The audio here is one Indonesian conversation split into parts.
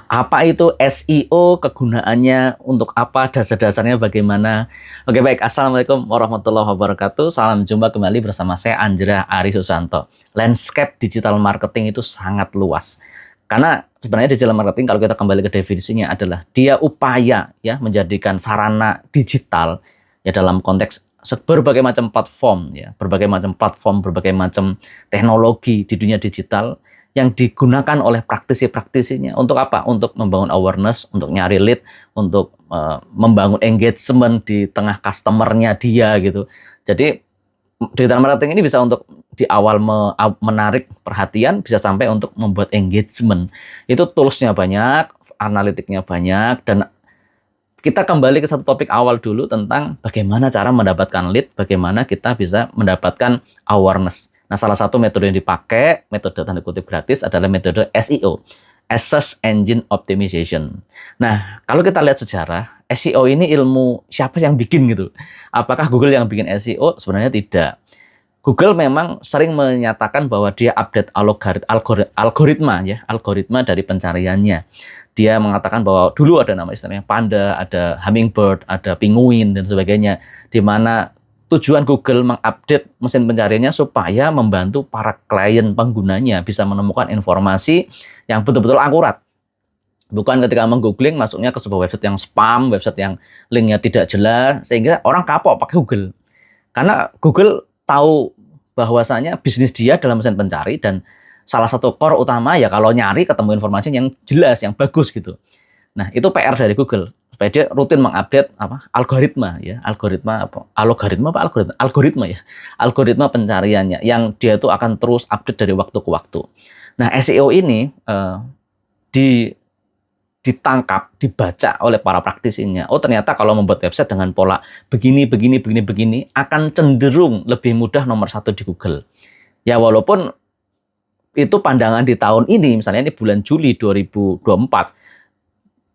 Apa itu SEO, kegunaannya untuk apa, dasar-dasarnya bagaimana. Oke baik, Assalamualaikum warahmatullahi wabarakatuh. Salam jumpa kembali bersama saya Anjra Ari Susanto. Landscape digital marketing itu sangat luas. Karena sebenarnya digital marketing kalau kita kembali ke definisinya adalah dia upaya ya menjadikan sarana digital ya dalam konteks berbagai macam platform ya, berbagai macam teknologi di dunia digital yang digunakan oleh praktisi-praktisinya untuk apa? Untuk membangun awareness, untuk nyari lead, untuk membangun engagement di tengah customernya dia gitu. Jadi digital marketing ini bisa untuk di awal menarik perhatian, bisa sampai untuk membuat engagement. Itu toolsnya banyak, analitiknya banyak, dan kita kembali ke satu topik awal dulu tentang bagaimana cara mendapatkan lead, bagaimana kita bisa mendapatkan awareness. Nah, salah satu metode yang dipakai, metode tanda kutip gratis, adalah metode SEO, Search Engine Optimization. Nah, kalau kita lihat sejarah, SEO ini ilmu siapa yang bikin gitu. Apakah Google yang bikin SEO? Sebenarnya tidak. Google memang sering menyatakan bahwa dia update algoritma dari pencariannya. Dia mengatakan bahwa dulu ada nama istilahnya panda, ada hummingbird, ada penguin dan sebagainya, di mana tujuan Google mengupdate mesin pencariannya supaya membantu para klien penggunanya bisa menemukan informasi yang betul-betul akurat. Bukan ketika menggoogling masuknya ke sebuah website yang spam, website yang linknya tidak jelas, sehingga orang kapok pakai Google. Karena Google tahu bahwasanya bisnis dia dalam mesin pencari, dan salah satu core utama ya kalau nyari ketemu informasi yang jelas, yang bagus gitu. Nah, itu PR dari Google. Supaya dia rutin mengupdate algoritma pencariannya yang dia itu akan terus update dari waktu ke waktu. Nah, SEO ini ditangkap, dibaca oleh para praktisinya. Oh, ternyata kalau membuat website dengan pola begini akan cenderung lebih mudah nomor 1 di Google. Ya, walaupun itu pandangan di tahun ini, misalnya ini bulan Juli 2024,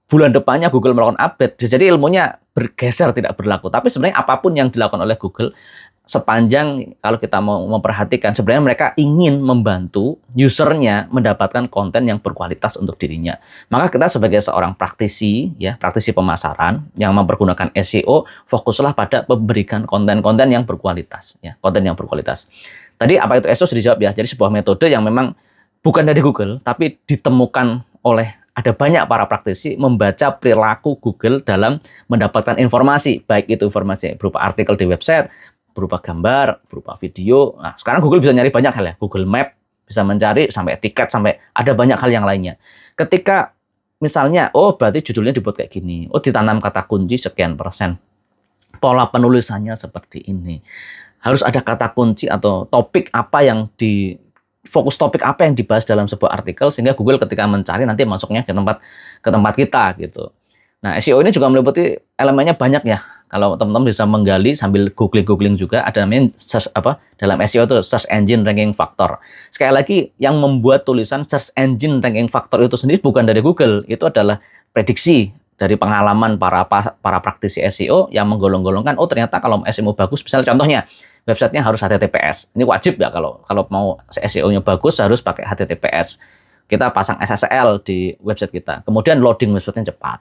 bulan depannya Google melakukan update, jadi ilmunya bergeser, tidak berlaku. Tapi sebenarnya apapun yang dilakukan oleh Google, sepanjang kalau kita mau memperhatikan, sebenarnya mereka ingin membantu usernya mendapatkan konten yang berkualitas untuk dirinya. Maka kita sebagai seorang praktisi, ya praktisi pemasaran yang mempergunakan SEO, fokuslah pada memberikan konten-konten yang berkualitas, ya konten yang berkualitas. Tadi apa itu SEO sudah dijawab ya. Jadi sebuah metode yang memang bukan dari Google, tapi ditemukan oleh ada banyak para praktisi membaca perilaku Google dalam mendapatkan informasi, baik itu informasi berupa artikel di website, berupa gambar, berupa video. Nah, sekarang Google bisa nyari banyak hal ya. Google Map bisa mencari sampai tiket, sampai ada banyak hal yang lainnya. Ketika misalnya, oh berarti judulnya dibuat kayak gini, oh ditanam kata kunci sekian persen, pola penulisannya seperti ini. Harus ada kata kunci atau topik apa yang fokus topik apa yang dibahas dalam sebuah artikel, sehingga Google ketika mencari nanti masuknya ke tempat kita gitu. Nah, SEO ini juga meliputi elemennya banyak ya. Kalau teman-teman bisa menggali sambil googling juga, ada namanya dalam SEO itu Search Engine Ranking Factor. Sekali lagi, yang membuat tulisan Search Engine Ranking Factor itu sendiri bukan dari Google, itu adalah prediksi dari pengalaman para praktisi SEO yang menggolong-golongkan, oh ternyata kalau SEO bagus, misalnya contohnya websitenya harus HTTPS. Ini wajib ya, kalau mau SEO-nya bagus harus pakai HTTPS. Kita pasang SSL di website kita. Kemudian loading websitenya cepat.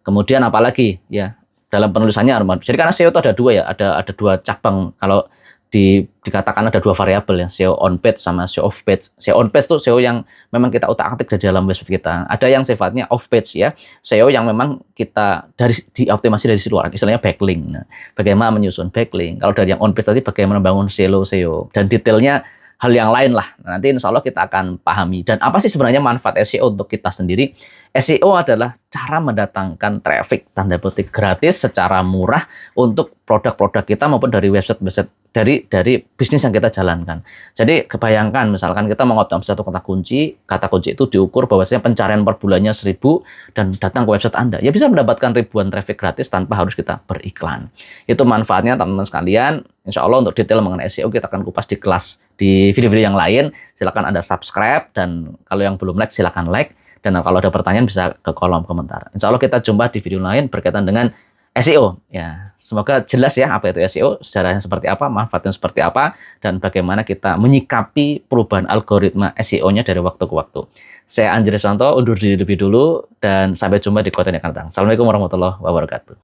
Kemudian apalagi ya, dalam penulisannya. Jadi karena SEO itu ada dua ya, ada dua cabang. Kalau dikatakan ada dua variabel ya, SEO on page sama SEO off page. SEO on page itu SEO yang memang kita utak-atik dari dalam website kita. Ada yang sifatnya off page ya, SEO yang memang kita dioptimasi dari luar, istilahnya backlink. Nah, bagaimana menyusun backlink. Kalau dari yang on page tadi bagaimana membangun SEO dan detailnya hal yang lain lah. Nah, nanti insya Allah kita akan pahami. Dan apa sih sebenarnya manfaat SEO untuk kita sendiri? SEO adalah cara mendatangkan traffic tanda petik gratis secara murah untuk produk-produk kita maupun dari website dari bisnis yang kita jalankan. Jadi kebayangkan misalkan kita mengoptimalkan satu kata kunci itu diukur bahwasanya pencarian per bulannya 1000 dan datang ke website Anda, ya bisa mendapatkan ribuan traffic gratis tanpa harus kita beriklan. Itu manfaatnya teman-teman sekalian. Insya Allah untuk detail mengenai SEO kita akan kupas di kelas di video-video yang lain. Silakan Anda subscribe, dan kalau yang belum like silakan like. Dan kalau ada pertanyaan bisa ke kolom komentar. Insya Allah kita jumpa di video lain berkaitan dengan SEO. Ya, semoga jelas ya apa itu SEO, sejarahnya seperti apa, manfaatnya seperti apa, dan bagaimana kita menyikapi perubahan algoritma SEO-nya dari waktu ke waktu. Saya Andri Suwanto, undur diri lebih dulu, dan sampai jumpa di konten yang akan datang. Assalamualaikum warahmatullahi wabarakatuh.